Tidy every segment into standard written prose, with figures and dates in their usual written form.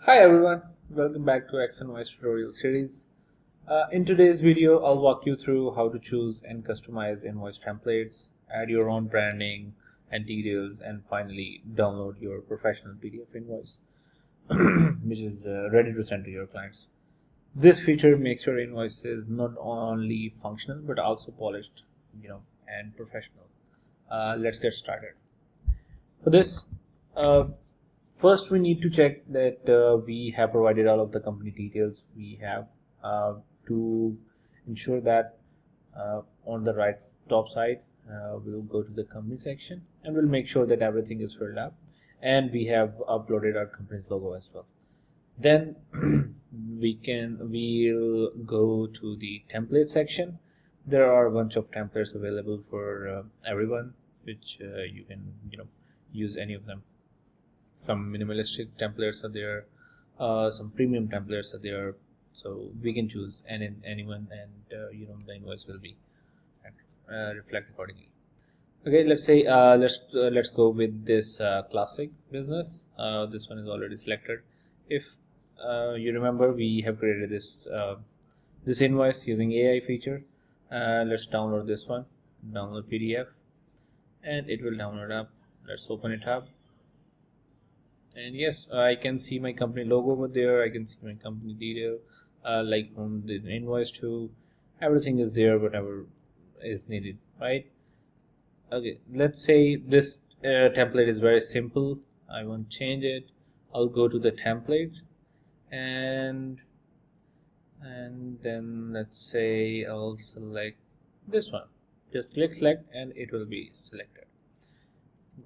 Hi everyone, welcome back to Invoice tutorial series. In today's video, I'll walk you through how to choose and customize invoice templates, add your own branding and details, and finally download your professional PDF invoice, which is ready to send to your clients. This feature makes your invoices not only functional but also polished, and professional. Let's get started. For this, first we need to check that we have provided all of the company details we have to ensure that on the right top side we'll go to the company section and we'll make sure that everything is filled up and we have uploaded our company's logo as well. Then we'll go to the template section. There are a bunch of templates available for everyone, which you can use any of them. Some minimalistic templates are there, some premium templates are there, so we can choose anyone, and the invoice will be reflect accordingly. Okay, let's say let's go with this classic business. This one is already selected. If you remember, we have created this invoice using AI feature. Let's download this one, download PDF, and it will download up. Let's open it up. And yes, I can see my company logo over there. I can see my company detail, like on the invoice too. Everything is there, whatever is needed, right? Okay, let's say this template is very simple. I won't change it. I'll go to the template, and then let's say I'll select this one. Just click select, and it will be selected.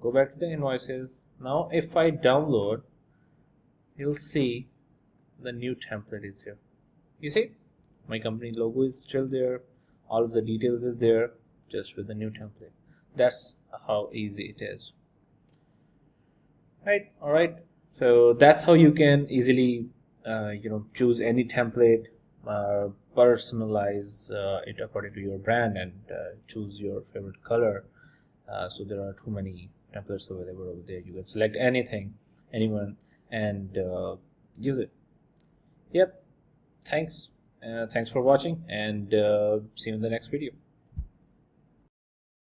Go back to the invoices. Now if I download, you'll see the new template is here. You see my company logo is still there, all of the details is there, just with the new template. That's how easy it is, right? All right, so that's how you can easily choose any template, personalize it according to your brand, and choose your favorite color. So there are too many templates available over there. You can select anyone, and use it. Yep. Thanks for watching, and see you in the next video.